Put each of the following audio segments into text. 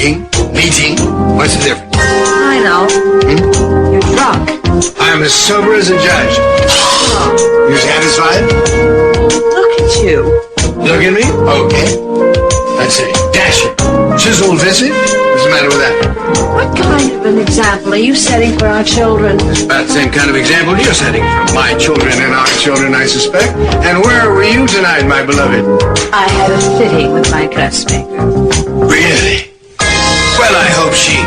Meeting? What's the difference? I know. You're drunk. I'm as sober as a judge. Oh. You satisfied? Look at you. Look at me? Okay. Let's see. Dashing. Chiseled visage? What's the matter with that? What kind of an example are you setting for our children? It's about the same kind of example you're setting for my children and our children, I suspect. And where were you tonight, my beloved? I had a fitting with my dressmaker. Really? Well, I hope she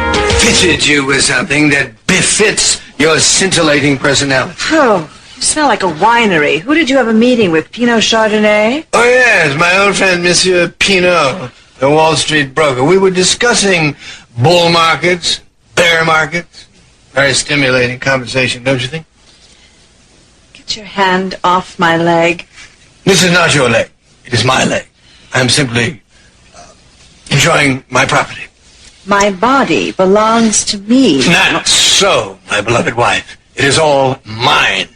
fitted you with something that befits your scintillating personality. Oh, you smell like a winery. Who did you have a meeting with? Pinot Chardonnay? Oh, yes, my old friend, Monsieur Pinot, the Wall Street broker. We were discussing bull markets, bear markets. Very stimulating conversation, don't you think? Get your hand off my leg. This is not your leg. It is my leg. I'm simply enjoying my property. My body belongs to me. Not so, my beloved wife. It is all mine.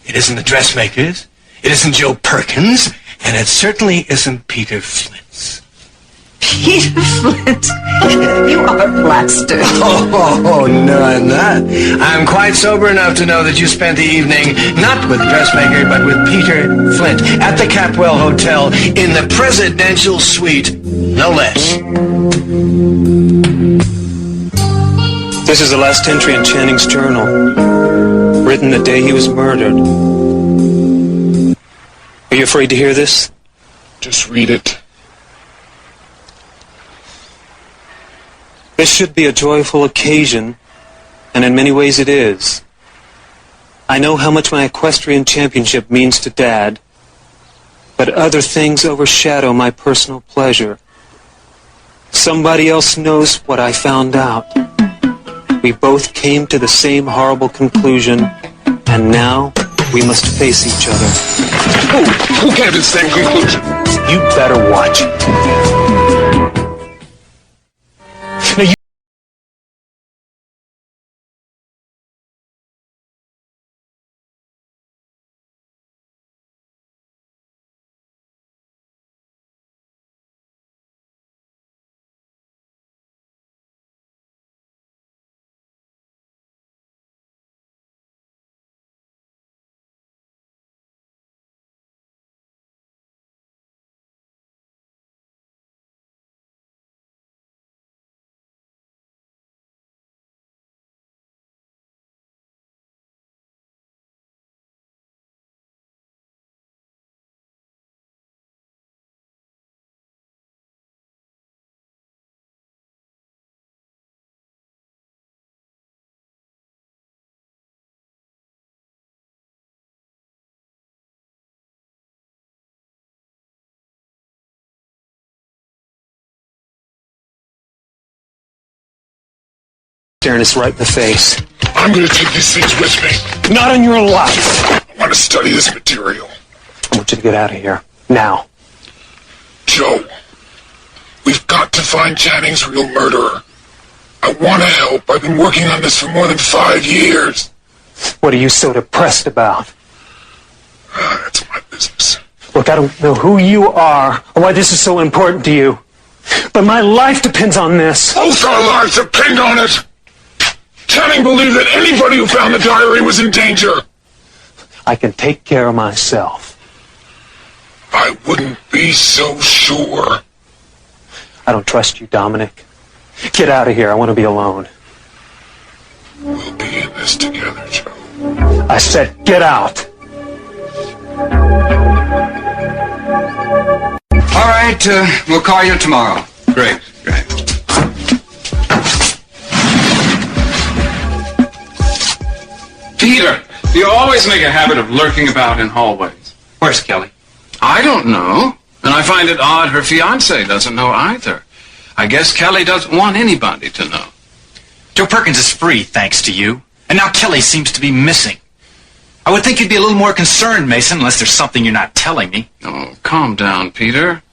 It isn't the dressmaker's. It isn't Joe Perkins. And it certainly isn't Peter Flint's. Peter Flint? You are plastered. Oh, no, I'm not. I'm quite sober enough to know that you spent the evening not with the dressmaker, but with Peter Flint at the Capwell Hotel in the presidential suite, no less. This is the last entry in Channing's journal, written the day he was murdered. Are you afraid to hear this? Just read it. This should be a joyful occasion, and in many ways it is. I know how much my equestrian championship means to Dad, but other things overshadow my personal pleasure. Somebody else knows what I found out. We both came to the same horrible conclusion, and now we must face each other. Who came to the same conclusion? You better watch it. Now you staring us right in the face. I'm going to take these things with me. Not in your life. I want to study this material. I want you to get out of here. Now. Joe, we've got to find Channing's real murderer. I want to help. I've been working on this for more than 5 years. What are you so depressed about? That's my business. Look, I don't know who you are or why this is so important to you, but my life depends on this. Both our lives depend on it. Channing believed that anybody who found the diary was in danger. I can take care of myself. I wouldn't be so sure. I don't trust you, Dominic. Get out of here. I want to be alone. We'll be in this together, Joe. I said get out. All right, we'll call you tomorrow. Great. Peter, you always make a habit of lurking about in hallways. Where's Kelly? I don't know. And I find it odd her fiancé doesn't know either. I guess Kelly doesn't want anybody to know. Joe Perkins is free, thanks to you. And now Kelly seems to be missing. I would think you'd be a little more concerned, Mason, unless there's something you're not telling me. Oh, calm down, Peter.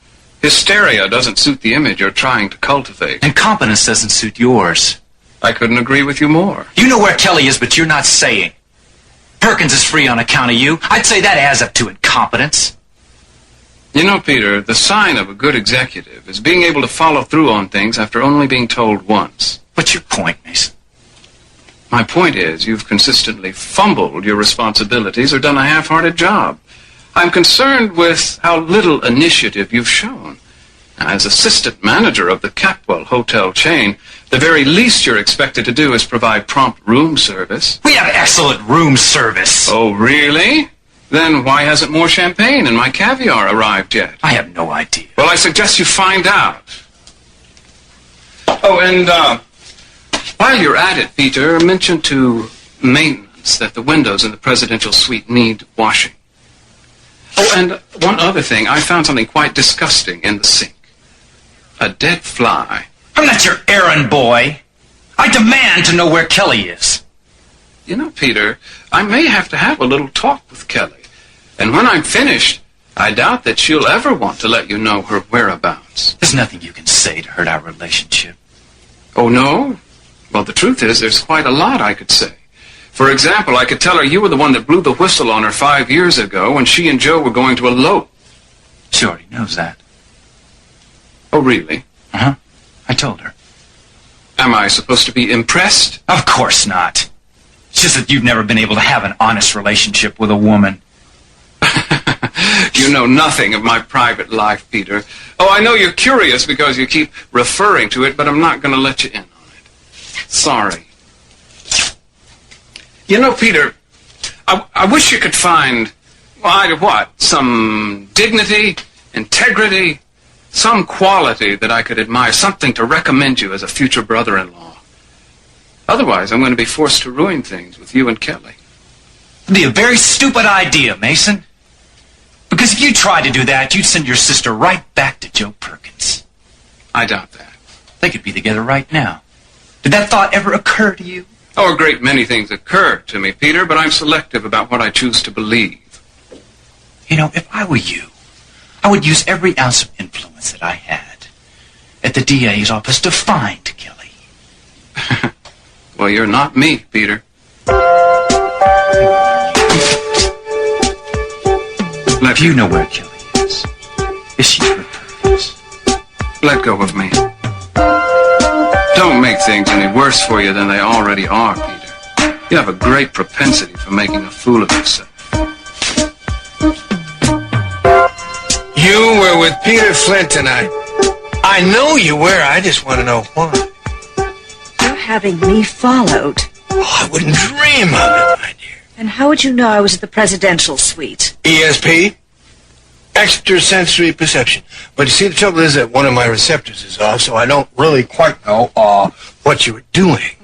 Hysteria doesn't suit the image you're trying to cultivate. Incompetence doesn't suit yours. I couldn't agree with you more. You know where Kelly is, but you're not saying. Perkins is free on account of you. I'd say that adds up to incompetence. You know, Peter, the sign of a good executive is being able to follow through on things after only being told once. What's your point, Mason? My point is, you've consistently fumbled your responsibilities or done a half-hearted job. I'm concerned with how little initiative you've shown. As assistant manager of the Capwell hotel chain, the very least you're expected to do is provide prompt room service. We have excellent room service. Oh, really? Then why hasn't more champagne and my caviar arrived yet? I have no idea. Well, I suggest you find out. Oh, and while you're at it, Peter, mention to maintenance that the windows in the presidential suite need washing. Oh, and one other thing. I found something quite disgusting in the sink. A dead fly. I'm not your errand boy. I demand to know where Kelly is. You know, Peter, I may have to have a little talk with Kelly. And when I'm finished, I doubt that she'll ever want to let you know her whereabouts. There's nothing you can say to hurt our relationship. Oh, no? Well, the truth is, there's quite a lot I could say. For example, I could tell her you were the one that blew the whistle on her 5 years ago when she and Joe were going to elope. She already knows that. Oh, really? Uh-huh. I told her. Am I supposed to be impressed? Of course not. It's just that you've never been able to have an honest relationship with a woman. You know nothing of my private life, Peter. Oh, I know you're curious because you keep referring to it, but I'm not going to let you in on it. Sorry. You know, Peter, I wish you could find, some dignity, integrity, some quality that I could admire, something to recommend you as a future brother-in-law. Otherwise, I'm going to be forced to ruin things with you and Kelly. It'd be a very stupid idea, Mason. Because if you tried to do that, you'd send your sister right back to Joe Perkins. I doubt that. They could be together right now. Did that thought ever occur to you? Oh, a great many things occur to me, Peter, but I'm selective about what I choose to believe. You know, if I were you, I would use every ounce of influence that I had at the DA's office to find Kelly. Well, you're not me, Peter. If you know where Kelly is she with Perkins? Let go of me. Don't make things any worse for you than they already are, Peter. You have a great propensity for making a fool of yourself. You were with Peter Flint tonight. I know you were. I just want to know why. You're having me followed. Oh, I wouldn't dream of it, my dear. And how would you know I was at the presidential suite? ESP? Extrasensory perception. But you see, the trouble is that one of my receptors is off, so I don't really quite know what you were doing.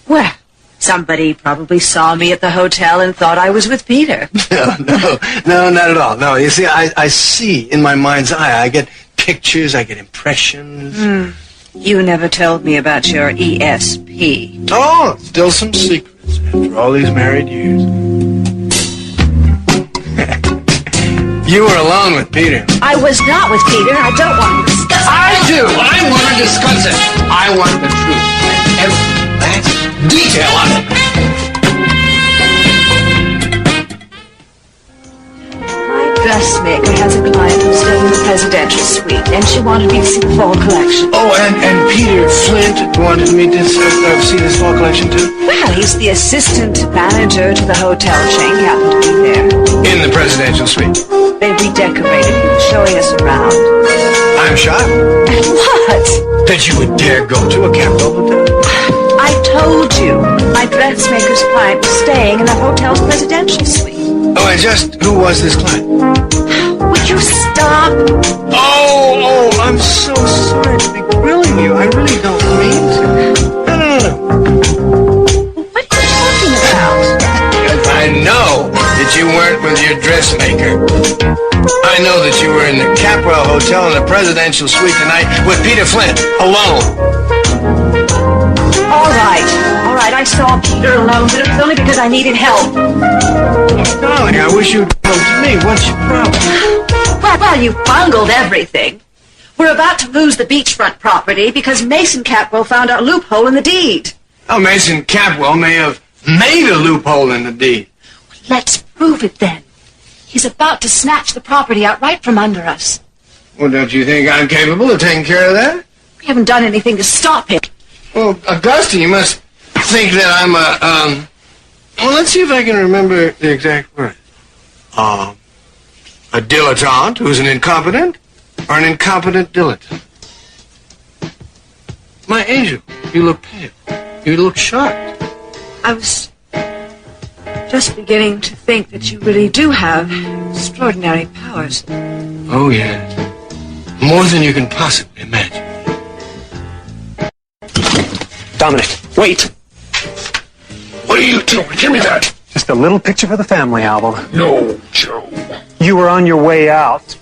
Well, somebody probably saw me at the hotel and thought I was with Peter. No, not at all. No, you see, I see in my mind's eye. I get pictures, I get impressions. You never told me about your ESP. Oh, still some secrets after all these married years. You were alone with Peter. I was not with Peter. I don't want to discuss it. I do. I want to discuss it. I want the truth. Every last detail of it. My dressmaker has a client who's still in the presidential suite, and she wanted me to see the fall collection. Oh, and Peter Flint wanted me to see this fall collection too? Well, he's the assistant manager to the hotel chain. He happened to be there. In the presidential suite. They redecorated. He was showing us around. I'm shocked. And what? That you would dare go to a Capitol hotel. I told you. My dressmaker's client was staying in the hotel's presidential suite. Oh, and just who was this client? Would you stop? Oh, I'm so sorry to be grilling you. I really don't mean to. No. What are you talking about? I know that you weren't with your dressmaker. I know that you were in the Capwell Hotel in the presidential suite tonight with Peter Flint, alone. All right. I saw Peter alone, but it was only because I needed help. Oh, darling, I wish you'd come to me. What's your problem? Well, you bungled everything. We're about to lose the beachfront property because Mason Capwell found our loophole in the deed. Oh, Mason Capwell may have made a loophole in the deed. Let's prove it then. He's about to snatch the property out right from under us. Well, don't you think I'm capable of taking care of that? We haven't done anything to stop him. Well, Augustine, you must think that I'm a, well, let's see if I can remember the exact word. A dilettante who's an incompetent, or an incompetent dilettante? My angel, you look pale. You look shocked. I was just beginning to think that you really do have extraordinary powers. Oh, yes. More than you can possibly imagine. Dominic, wait! What are you doing? Give me that. Just a little picture for the family album. No, Joe. You were on your way out.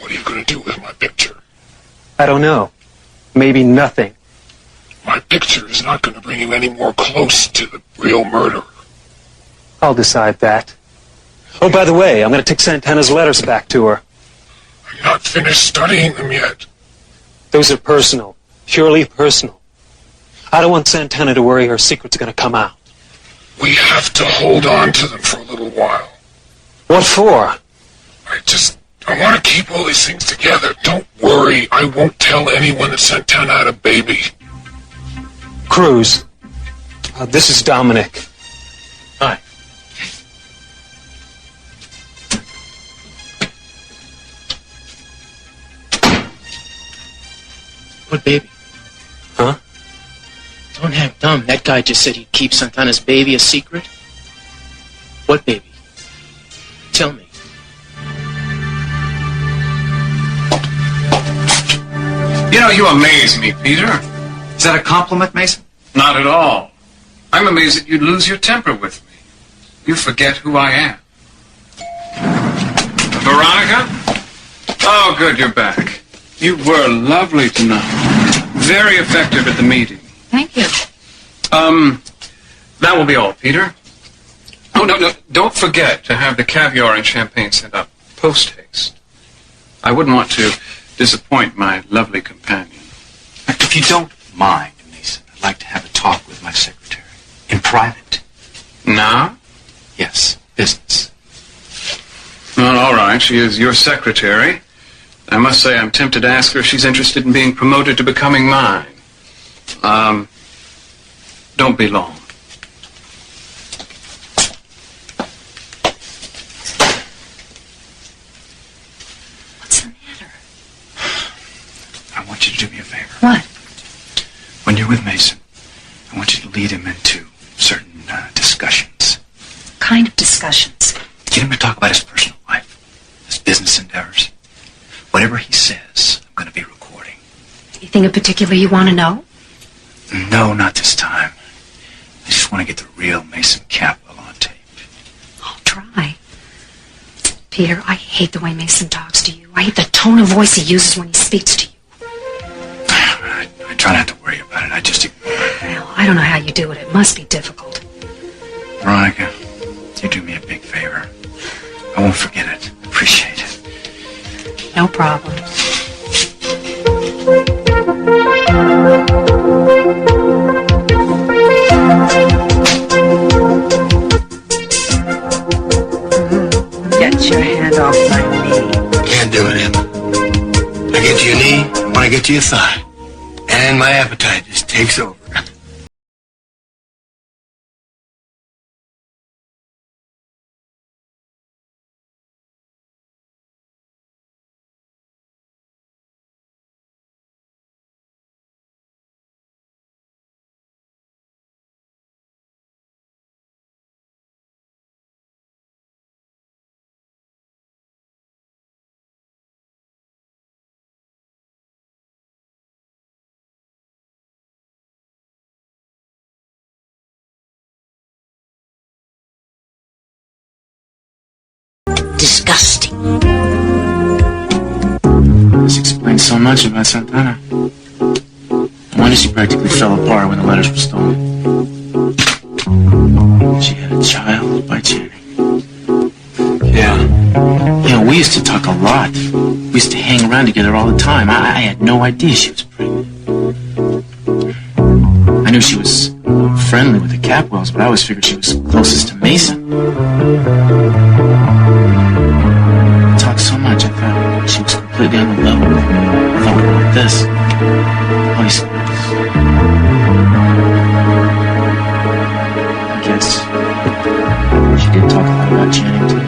What are you going to do with my picture? I don't know. Maybe nothing. My picture is not going to bring you any more close to the real murderer. I'll decide that. Oh, by the way, I'm going to take Santana's letters back to her. I'm not finished studying them yet. Those are personal. Purely personal. I don't want Santana to worry her secret's going to come out. We have to hold on to them for a little while. What for? I want to keep all these things together. Don't worry. I won't tell anyone that Santana had a baby. Cruz. This is Dominic. Hi. What baby? Huh? Don't act dumb. That guy just said he'd keep Santana's baby a secret. What baby? Tell me. You know, you amaze me, Peter. Is that a compliment, Mason? Not at all. I'm amazed that you'd lose your temper with me. You forget who I am. Veronica? Oh, good, you're back. You were lovely tonight. Very effective at the meeting. Thank you. That will be all, Peter. Oh, no, don't forget to have the caviar and champagne sent up post-haste. I wouldn't want to disappoint my lovely companion. If you don't mind, Mason, I'd like to have a talk with my secretary. In private. Now? Yes, business. Well, all right, she is your secretary. I must say I'm tempted to ask her if she's interested in being promoted to becoming mine. Don't be long. What's the matter? I want you to do me a favor. What? When you're with Mason, I want you to lead him into certain discussions. What kind of discussions? Get him to talk about his personal life, his business endeavors. Whatever he says, I'm going to be recording. Anything in particular you want to know? No, not this time. I just want to get the real Mason Capwell on tape. I'll try. Peter, I hate the way Mason talks to you. I hate the tone of voice he uses when he speaks to you. I try not to worry about it. I just ignore it. Well, I don't know how you do it. It must be difficult. Veronica, you do me a big favor. I won't forget it. Appreciate it. No problem. Get your hand off my knee. Can't do it, Emma. I get to your knee, I want to get to your thigh. And my appetite just takes over. Disgusting. This explains so much about Santana. No wonder she practically fell apart when the letters were stolen. She had a child by Channing. Yeah. You know, we used to talk a lot. We used to hang around together all the time. I had no idea she was pregnant. I knew she was friendly with the Capwell Capwell's, but I always figured she was closest to Mason. We talked so much, I thought she was completely on the level. I thought we were like this. High school. I guess she did talk a lot about Channing, too.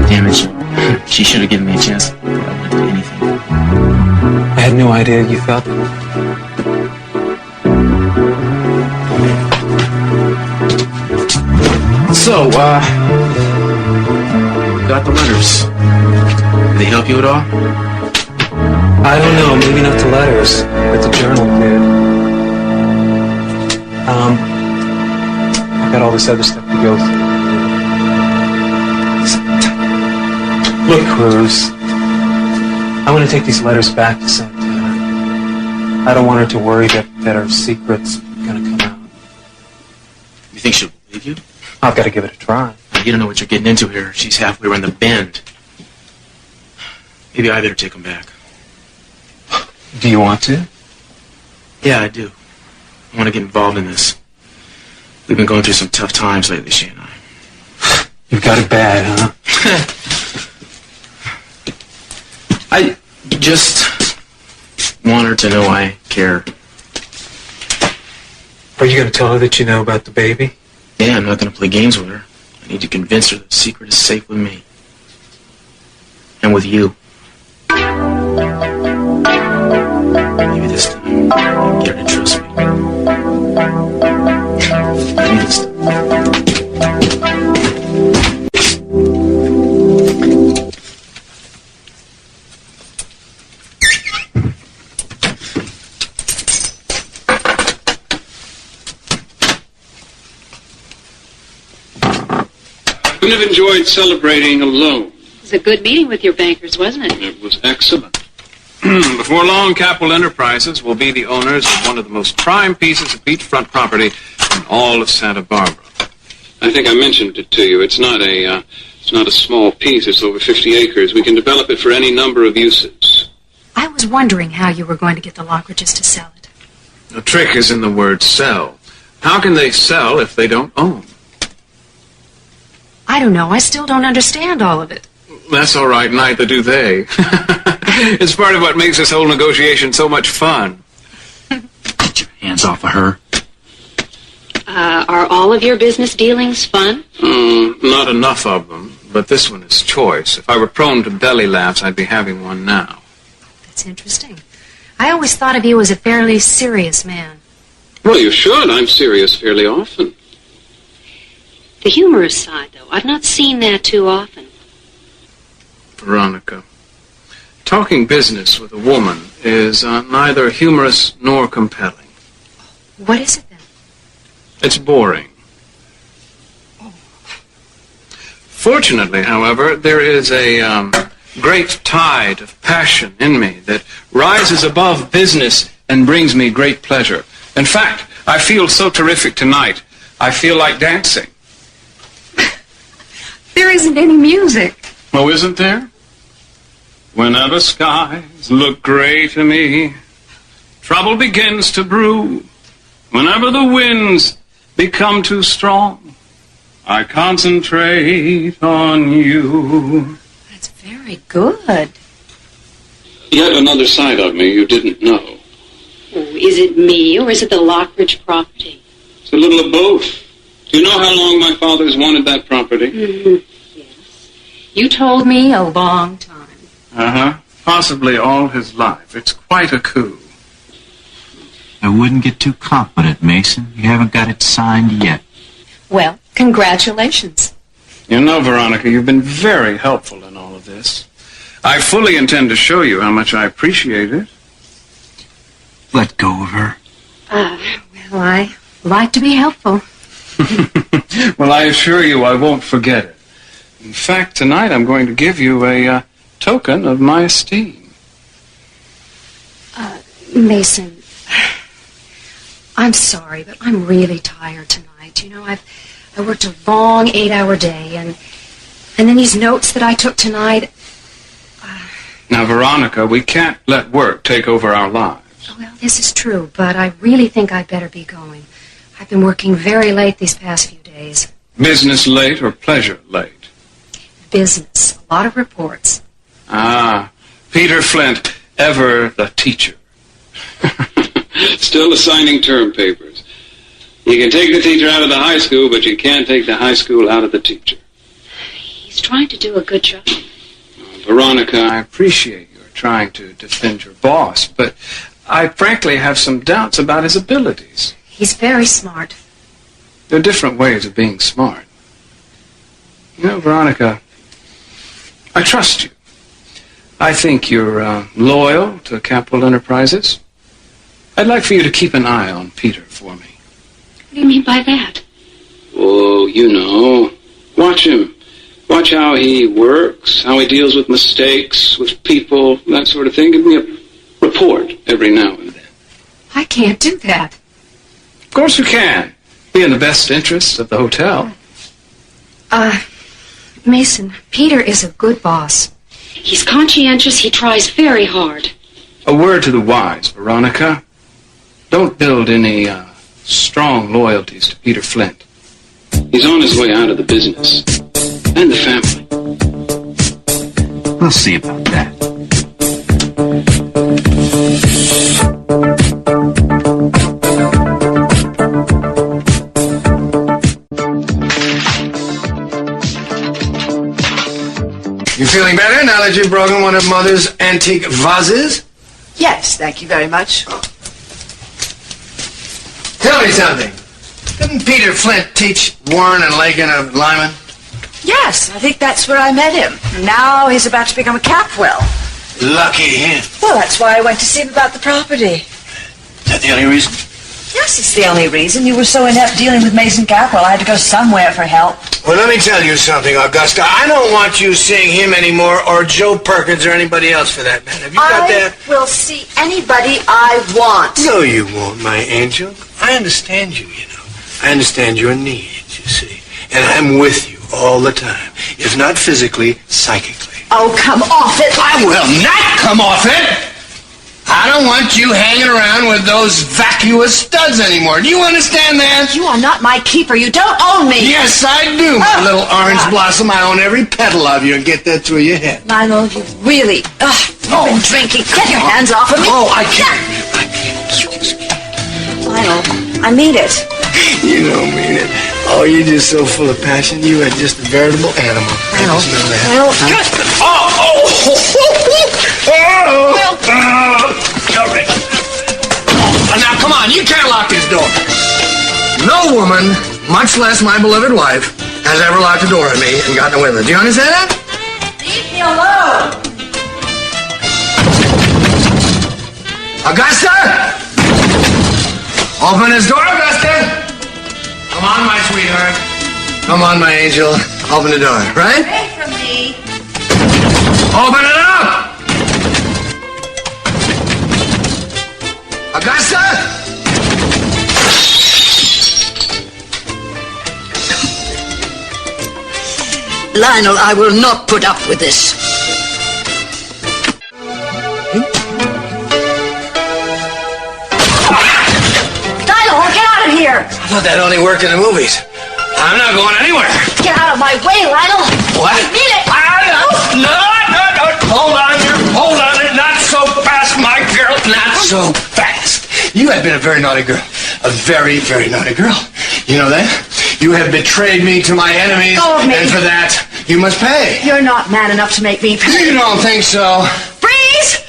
Damn it, she should have given me a chance. I would do anything. I had no idea you felt that. So, got the letters. Did they help you at all? I don't know, maybe not the letters, but the journal did. I got all this other stuff to go through. Look, Cruz, I want to take these letters back to Santa. I don't want her to worry that our secret's going to come out. You think she'll believe you? I've got to give it a try. You don't know what you're getting into here. She's halfway around the bend. Maybe I better take them back. Do you want to? Yeah, I do. I want to get involved in this. We've been going through some tough times lately, she and I. You've got it bad, huh? I just want her to know I care. Are you going to tell her that you know about the baby? Yeah, I'm not going to play games with her. I need to convince her the secret is safe with me. And with you. Maybe this time I can get her to trust me. Maybe this time. I couldn't have enjoyed celebrating alone. It was a good meeting with your bankers, wasn't it? It was excellent. Before long, Capwell Enterprises will be the owners of one of the most prime pieces of beachfront property in all of Santa Bárbara. I think I mentioned it to you. It's not a small piece. It's over 50 acres. We can develop it for any number of uses. I was wondering how you were going to get the Lockridges to sell it. The trick is in the word sell. How can they sell if they don't own? I don't know. I still don't understand all of it. That's all right. Neither do they. It's part of what makes this whole negotiation so much fun. Get your hands off of her. Are all of your business dealings fun? Not enough of them, but this one is choice. If I were prone to belly laughs, I'd be having one now. That's interesting. I always thought of you as a fairly serious man. Well, you should. I'm serious fairly often. The humorous side, though, I've not seen that too often. Veronica, talking business with a woman is neither humorous nor compelling. What is it, then? It's boring. Fortunately, however, there is a great tide of passion in me that rises above business and brings me great pleasure. In fact, I feel so terrific tonight, I feel like dancing. There isn't any music. Oh, isn't there? Whenever skies look gray to me, trouble begins to brew. Whenever the winds become too strong, I concentrate on you. That's very good. Yet another side of me you didn't know. Oh, is it me or is it the Lockridge property? It's a little of both. Do you know how long my father's wanted that property? Mm-hmm. Yes. You told me a long time. Uh-huh. Possibly all his life. It's quite a coup. I wouldn't get too confident, Mason. You haven't got it signed yet. Well, congratulations. You know, Veronica, you've been very helpful in all of this. I fully intend to show you how much I appreciate it. Let go of her. Well, I like to be helpful. Well, I assure you I won't forget it. In fact, tonight I'm going to give you a token of my esteem. Mason, I'm sorry, but I'm really tired tonight. You know, I worked a long 8-hour day, and then these notes that I took tonight. Now, Veronica, we can't let work take over our lives. Well, this is true, but I really think I'd better be going. I've been working very late these past few days. Business late or pleasure late? Business. A lot of reports. Ah, Peter Flint, ever the teacher. Still assigning term papers. You can take the teacher out of the high school, but you can't take the high school out of the teacher. He's trying to do a good job. Veronica, I appreciate your trying to defend your boss, but I frankly have some doubts about his abilities. He's very smart. There are different ways of being smart. You know, Veronica, I trust you. I think you're loyal to Capitol Enterprises. I'd like for you to keep an eye on Peter for me. What do you mean by that? Oh, you know. Watch him. Watch how he works, how he deals with mistakes, with people, that sort of thing. Give me a report every now and then. I can't do that. Of course you can. Be in the best interests of the hotel. Mason, Peter is a good boss. He's conscientious. He tries very hard. A word to the wise, Veronica. Don't build any strong loyalties to Peter Flint. He's on his way out of the business. And the family. We'll see about that. You feeling better now that you've broken one of Mother's antique vases? Yes, thank you very much. Tell me something. Didn't Peter Flint teach Warren and Lakin of Lyman? Yes, I think that's where I met him. Now he's about to become a Capwell. Lucky him. Well, that's why I went to see him about the property. Is that the only reason? Yes, it's the only reason. You were so inept dealing with Mason Capwell, I had to go somewhere for help. Well, let me tell you something, Augusta. I don't want you seeing him anymore, or Joe Perkins, or anybody else for that matter. Have you got that? I will see anybody I want. No, you won't, my angel. I understand you, you know. I understand your needs, you see. And I'm with you all the time. If not physically, psychically. Oh, come off it. I will not come off it! I don't want you hanging around with those vacuous studs anymore. Do you understand that? You are not my keeper. You don't own me. Yes, I do, my little orange blossom. I own every petal of you, and get that through your head. Lionel, you really... you've been drinking. Get your hands off of me. Oh, I can't. I can't. Lionel, I mean it. You don't mean it. Oh, you're just so full of passion. You are just a veritable animal. Lionel. I just know that. Lionel. Now, come on. You can't lock this door. No woman, much less my beloved wife, has ever locked a door on me and gotten away with it. Do you understand that? Leave me alone. Augusta! Open this door, Augusta! Come on, my sweetheart. Come on, my angel. Open the door, right? Away from me. Open it up! Augusta! Lionel, I will not put up with this. Lionel, get out of here! I thought that only worked in the movies. I'm not going anywhere. Get out of my way, Lionel! What? I mean it! No! Hold on here. Hold on it. Not so fast, my girl. Not so fast. You have been a very naughty girl. A very, very naughty girl. You know that? You have betrayed me to my enemies. Go of me. And for that, you must pay. You're not man enough to make me pay. You don't think so? Freeze!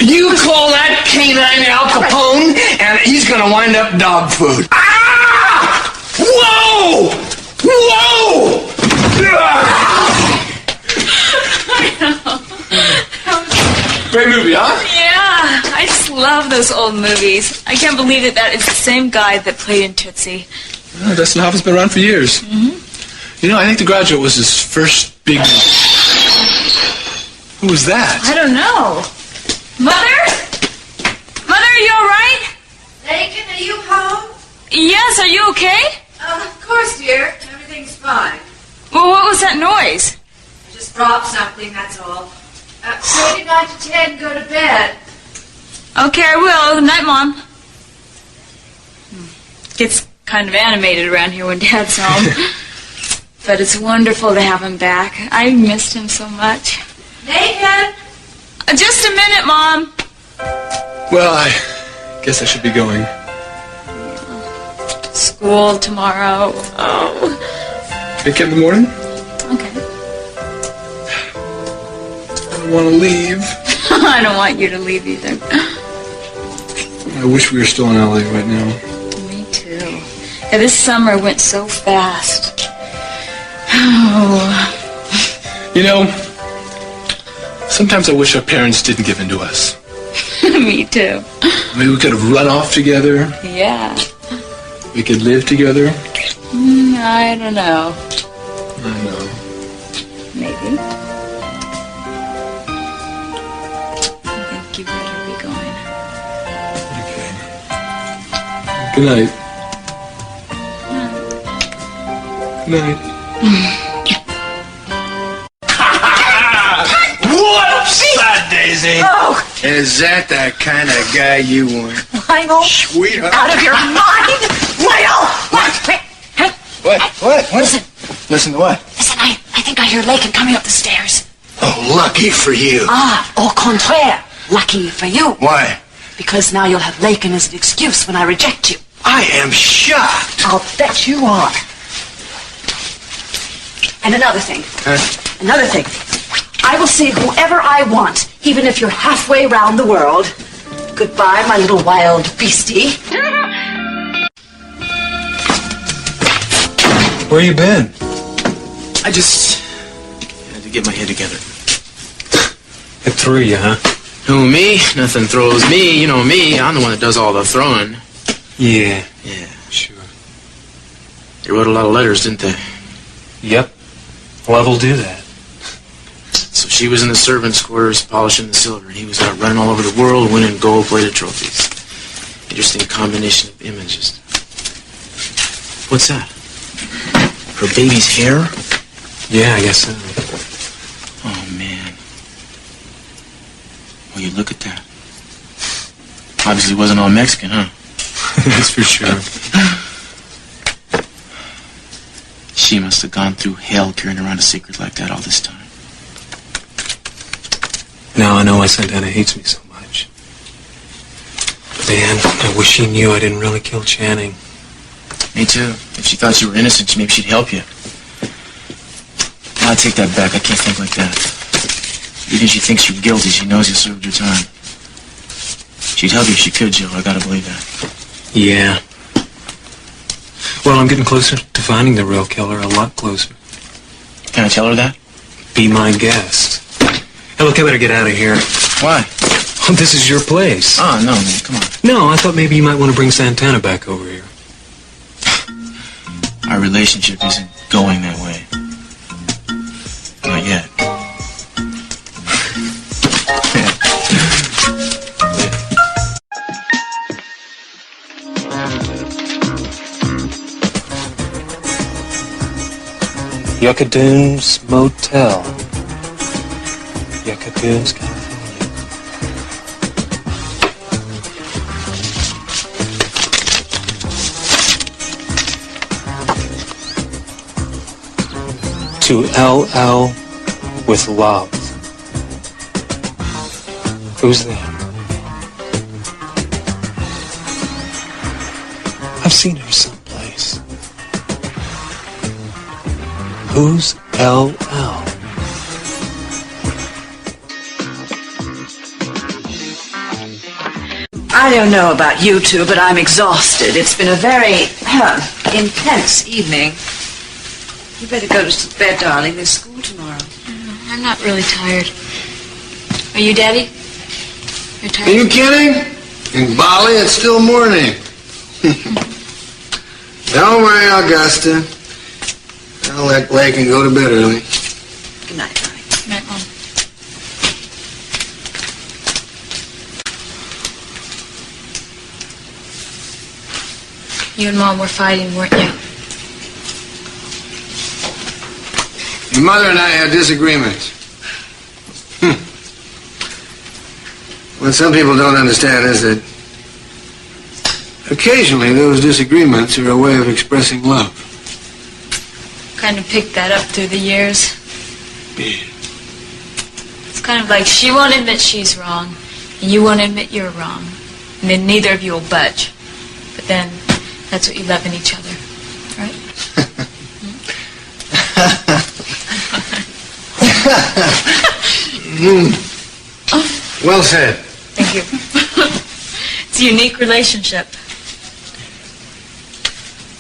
You call that canine Al Capone, and he's going to wind up dog food. Ah! Whoa! Whoa! Great movie, huh? Yeah, I just love those old movies. I can't believe that is the same guy that played in Tootsie. Oh, Dustin Hoffman's been around for years. Mm-hmm. You know, I think The Graduate was his first big... Who was that? I don't know. Mother? Mother, are you all right? Lakin, are you home? Yes, are you okay? Of course, dear. Everything's fine. Well, what was that noise? I just dropped something, that's all. Say goodnight to Ted and go to bed. Okay, I will. Good night, Mom. gets kind of animated around here when Dad's home. But it's wonderful to have him back. I missed him so much. Nathan! Just a minute, Mom. Well, I guess I should be going. School tomorrow. Oh. Pick in the morning? Okay. I don't want to leave. I don't want you to leave either. I wish we were still in LA right now. Me too. Yeah, this summer went so fast. Oh. You know, sometimes I wish our parents didn't give in to us. Me too. Maybe we could have run off together. Yeah. We could live together. I don't know. I know. Maybe. I think you better be going. Okay. Good night. Good night. Whoops! Daisy. Oh, Is that the kind of guy you want? Lionel. Sweetheart. Out of your mind. Lionel! What? What? Listen to what? Listen, I think I hear Lakin coming up the stairs. Oh, lucky for you. Au contraire. Lucky for you. Why? Because now you'll have Lakin as an excuse when I reject you. I am shocked. I'll bet you are. And another thing. Another thing. I will see whoever I want, even if you're halfway around the world. Goodbye, my little wild beastie. Where you been? I just had to get my head together. It threw you, huh? Who, me? Nothing throws me. You know me. I'm the one that does all the throwing. Yeah. Yeah. Sure. They wrote a lot of letters, didn't they? Yep. Love'll do that. So she was in the servants' quarters polishing the silver, and he was out running all over the world winning gold-plated trophies. Interesting combination of images. What's that? Her baby's hair? Yeah, I guess so. Oh, man. Will you look at that? Obviously wasn't all Mexican, huh? That's for sure. She must have gone through hell carrying around a secret like that all this time. Now I know why Santana hates me so much. Man, I wish she knew I didn't really kill Channing. Me too. If she thought you were innocent, maybe she'd help you. I take that back. I can't think like that. Even if she thinks you're guilty, she knows you served your time. She'd help you if she could, Joe. I gotta believe that. Yeah. Well, I'm getting closer to finding the real killer, a lot closer. Can I tell her that? Be my guest. Hey, look, I better get out of here. Why? Oh, this is your place. Oh, no, man. Come on. No, I thought maybe you might want to bring Santana back over here. Our relationship isn't going that way. Not yet. Yucca Dunes Motel. Yucca Dunes, California. To LL with love. Who's there? I've seen her someplace. Who's LL? I don't know about you two, but I'm exhausted. It's been a very intense evening. You better go to bed, darling. There's school tomorrow. I'm not really tired. Are you, Daddy? You're tired? Are you kidding? In Bali, it's still morning. Don't worry, Augusta. I'll let Lakin go to bed early. Good night, darling. Good night, Mom. You and Mom were fighting, weren't you? Your mother and I had disagreements. What some people don't understand is that Occasionally, those disagreements are a way of expressing love. Kind of picked that up through the years. Yeah. It's kind of like she won't admit she's wrong, and you won't admit you're wrong. And then neither of you will budge. But then, that's what you love in each other, right? Well said. Thank you. It's a unique relationship.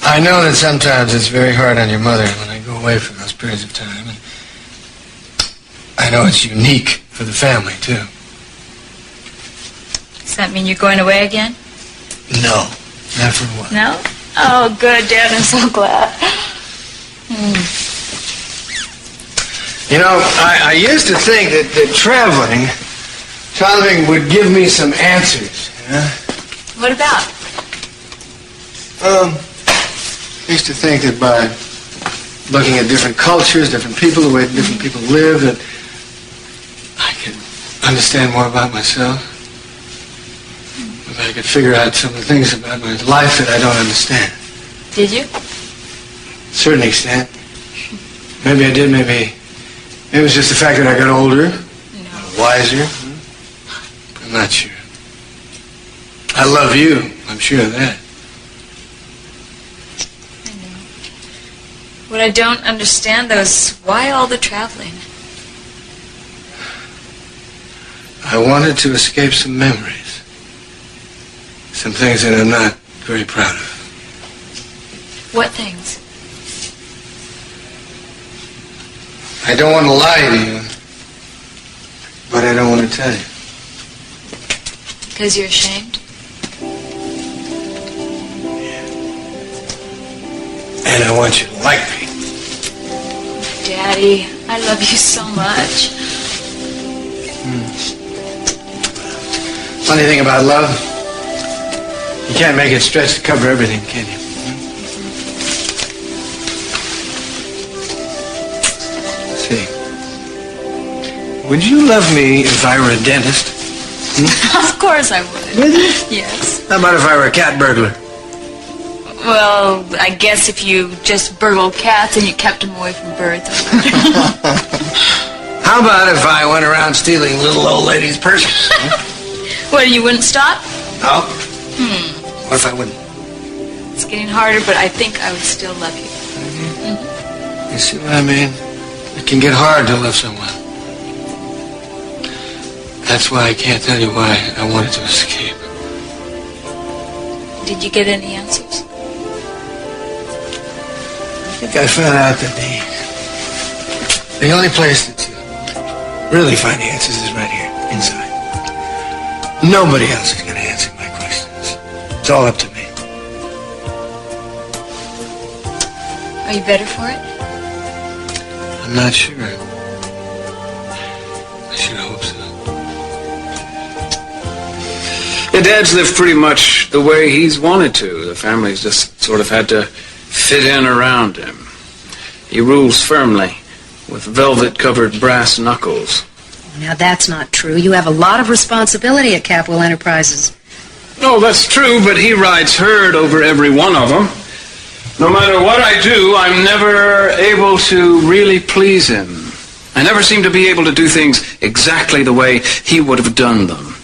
I know that sometimes it's very hard on your mother when I go away for those periods of time. And I know it's unique for the family, too. Does that mean you're going away again? No, not for a while. No? Oh, good, Dad. I'm so glad. You know, I used to think that traveling would give me some answers. You know? What about? I used to think that by looking at different cultures, different people, the way different people live, that I could understand more about myself. That I could figure out some of the things about my life that I don't understand. Did you? To a certain extent. Maybe I did, maybe it was just the fact that I got older, wiser. I'm not sure. I love you, I'm sure of that. I know. What I don't understand, though, is why all the traveling? I wanted to escape some memories. Some things that I'm not very proud of. What things? I don't want to lie to you, but I don't want to tell you. Because you're ashamed? And I want you to like me. Daddy, I love you so much. Funny thing about love, you can't make it stretch to cover everything, can you? Let's see. Would you love me if I were a dentist? Of course I would. Would you? Yes. How about if I were a cat burglar? Well, I guess if you just burgled cats and you kept them away from birds. How about if I went around stealing little old ladies' purses? What, you wouldn't stop? No. What if I wouldn't? It's getting harder, but I think I would still love you. You see what I mean? It can get hard to love someone. That's why I can't tell you why I wanted to escape. Did you get any answers? I think I found out that the only place that you really find the answers is right here, inside. Nobody else is going to answer my questions. It's all up to me. Are you better for it? I'm not sure. I sure hope so. Yeah, Dad's lived pretty much the way he's wanted to. The family's just sort of had to fit in around him. He rules firmly, with velvet-covered brass knuckles. Now, that's not true. You have a lot of responsibility at Capwell Enterprises. Oh, that's true, but he rides herd over every one of them. No matter what I do, I'm never able to really please him. I never seem to be able to do things exactly the way he would have done them.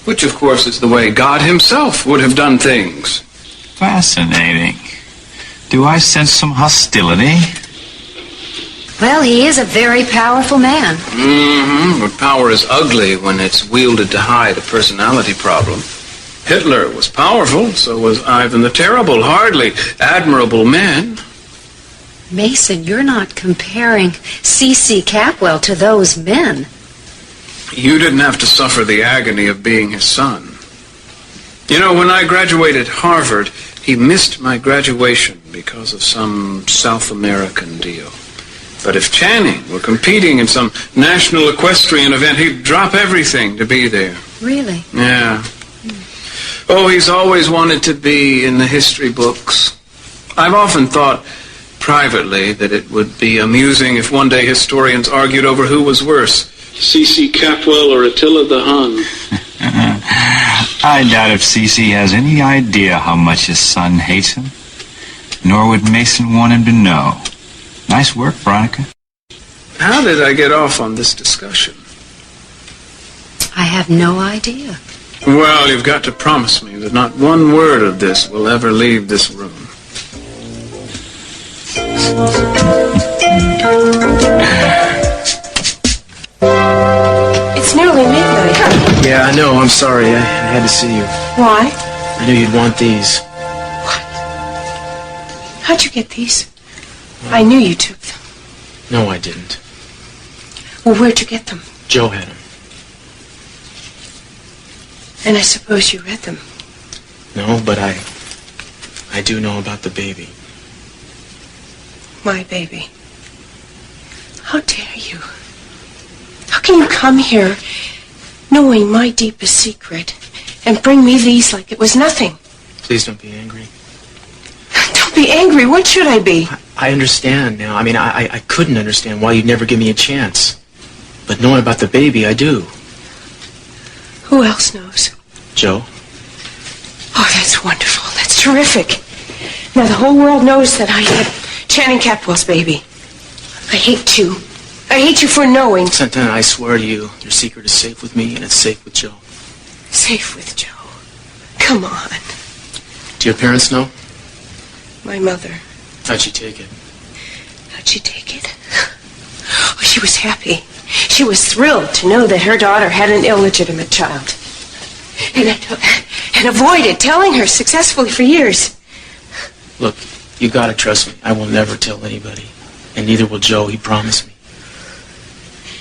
Which, of course, is the way God himself would have done things. Fascinating. Do I sense some hostility? Well, he is a very powerful man. But power is ugly when it's wielded to hide a personality problem. Hitler was powerful, so was Ivan the Terrible. Hardly admirable men. Mason, you're not comparing C.C. Capwell to those men. You didn't have to suffer the agony of being his son. You know, when I graduated Harvard, he missed my graduation because of some South American deal. But if Channing were competing in some national equestrian event, he'd drop everything to be there. Really? Yeah. Oh, he's always wanted to be in the history books. I've often thought privately that it would be amusing if one day historians argued over who was worse, C.C. Capwell or Attila the Hun. I doubt if Cece has any idea how much his son hates him. Nor would Mason want him to know. Nice work, Veronica. How did I get off on this discussion? I have no idea. Well, you've got to promise me that not one word of this will ever leave this room. It's nearly midnight. Yeah, I know. I'm sorry. I had to see you. Why? I knew you'd want these. How'd you get these? I knew you took them. No, I didn't. Well, where'd you get them? Joe had them. And I suppose you read them. No, but I do know about the baby. My baby. How dare you? How can you come here knowing my deepest secret and bring me these like it was nothing? Please don't be angry. Don't be angry. What should I be? I understand now. I mean, I couldn't understand why you'd never give me a chance. But knowing about the baby, I do. Who else knows? Joe. Oh, that's wonderful. That's terrific. Now the whole world knows that I had Channing Capwell's baby. I hate you. I hate you for knowing. Santa, I swear to you, your secret is safe with me and it's safe with Joe. Safe with Joe. Come on. Do your parents know? My mother. How'd she take it? How'd she take it? Oh, she was happy. She was thrilled to know that her daughter had an illegitimate child. And avoided telling her successfully for years. Look, you gotta trust me. I will never tell anybody. And neither will Joe, he promised me.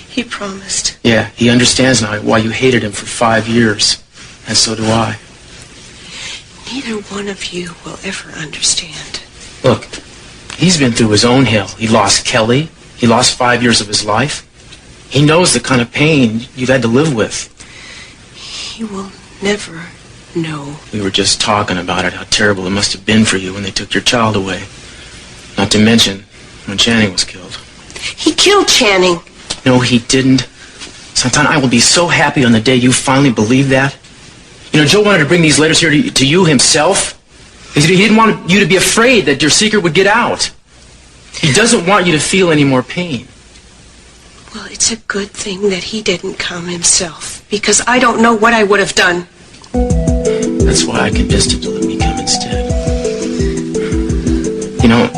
He promised. Yeah, he understands now why you hated him for 5 years. And so do I. Neither one of you will ever understand. Look, he's been through his own hell. He lost Kelly. He lost 5 years of his life. He knows the kind of pain you've had to live with. He will never know. We were just talking about it, how terrible it must have been for you when they took your child away. Not to mention when Channing was killed. He killed Channing. No, he didn't. Santana, I will be so happy on the day you finally believe that. You know, Joe wanted to bring these letters here to you himself. He didn't want you to be afraid that your secret would get out. He doesn't want you to feel any more pain. Well, it's a good thing that he didn't come himself, because I don't know what I would have done. That's why I convinced him to let me come instead. You know,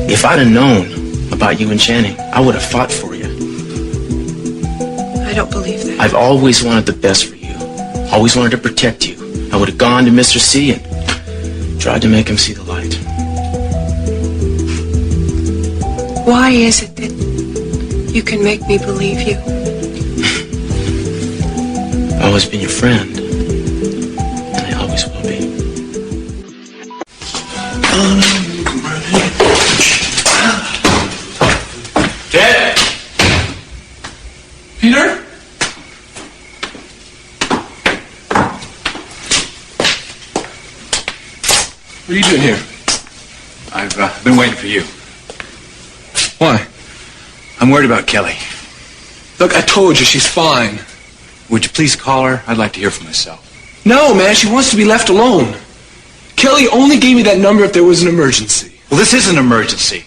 if I'd have known about you and Channing, I would have fought for you. I don't believe that. I've always wanted the best for you. Always wanted to protect you. I would have gone to Mr. C and tried to make him see the light. Why is it that you can make me believe you? I've always been your friend. And I always will be. Ted? Peter? What are you doing here? I've been waiting for you. Why? I'm worried about Kelly. Look, I told you she's fine. Would you please call her? I'd like to hear for myself. No, man, she wants to be left alone. Kelly only gave me that number if there was an emergency. Well, this is an emergency.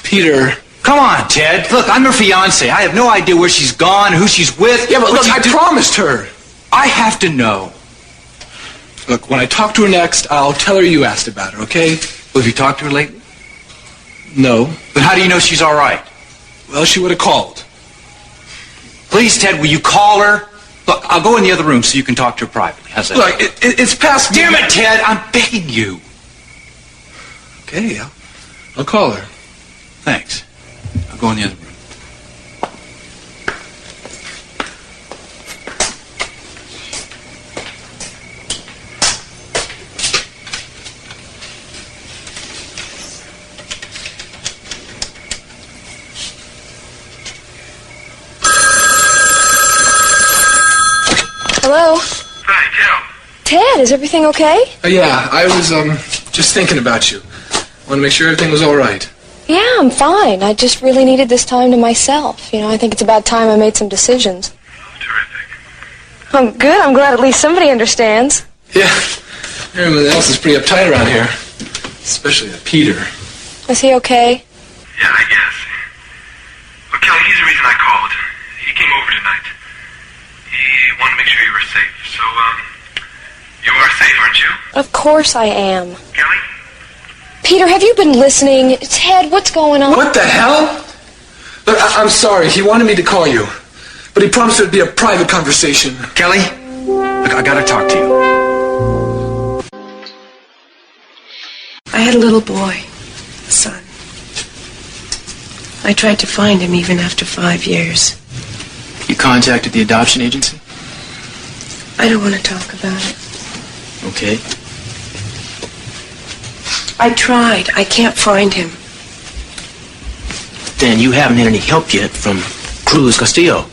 Peter. Come on, Ted. Look, I'm her fiancé. I have no idea where she's gone, who she's with. Yeah, but look, I promised her. I have to know. Look, when I talk to her next, I'll tell her you asked about her, okay? Well, have you talked to her lately? No. Then how do you know she's all right? Well, she would have called. Please, Ted, will you call her? Look, I'll go in the other room so you can talk to her privately. How's that? Look, it's past... Damn it, Ted! I'm begging you. Okay, I'll call her. Thanks. I'll go in the other room. Hello? Hi, Joe. Ted, is everything okay? Yeah, I was, just thinking about you. Want to make sure everything was all right. Yeah, I'm fine. I just really needed this time to myself. You know, I think it's about time I made some decisions. Terrific. I'm good. I'm glad at least somebody understands. Yeah. Everyone else is pretty uptight around here. Especially Peter. Is he okay? Yeah, I guess. Well, Kelly, he's the reason I called. He came over tonight. He wanted to make sure you were safe. So, you are safe, aren't you? Of course I am. Kelly? Peter, have you been listening? Ted, what's going on? What the hell? Look, I'm sorry. He wanted me to call you. But he promised it'd be a private conversation. Kelly, look, I gotta talk to you. I had a little boy, a son. I tried to find him even after 5 years. You contacted the adoption agency? I don't want to talk about it. Okay. I tried. I can't find him. Then you haven't had any help yet from Cruz Castillo.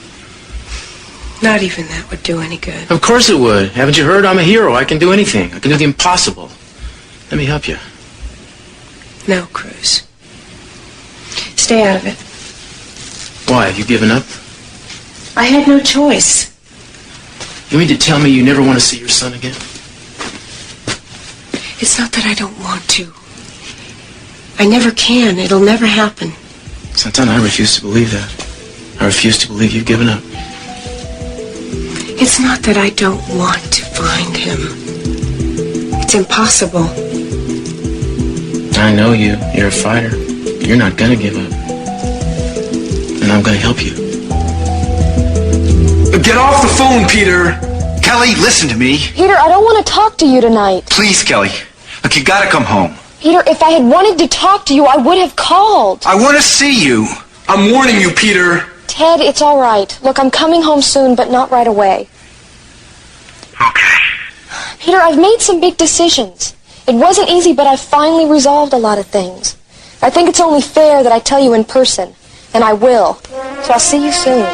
Not even that would do any good. Of course it would. Haven't you heard? I'm a hero. I can do anything. I can do the impossible. Let me help you. No, Cruz. Stay out of it. Why? Have you given up? I had no choice. You mean to tell me you never want to see your son again? It's not that I don't want to. I never can. It'll never happen. Santana, I refuse to believe that. I refuse to believe you've given up. It's not that I don't want to find him. It's impossible. I know you. You're a fighter. You're not gonna give up. And I'm gonna help you. Get off the phone, Peter! Kelly, listen to me. Peter, I don't want to talk to you tonight. Please, Kelly. Look, you gotta come home. Peter, if I had wanted to talk to you, I would have called. I want to see you. I'm warning you, Peter. Ted, it's all right. Look, I'm coming home soon, but not right away. Okay. Peter, I've made some big decisions. It wasn't easy, but I've finally resolved a lot of things. I think it's only fair that I tell you in person, and I will. So I'll see you soon.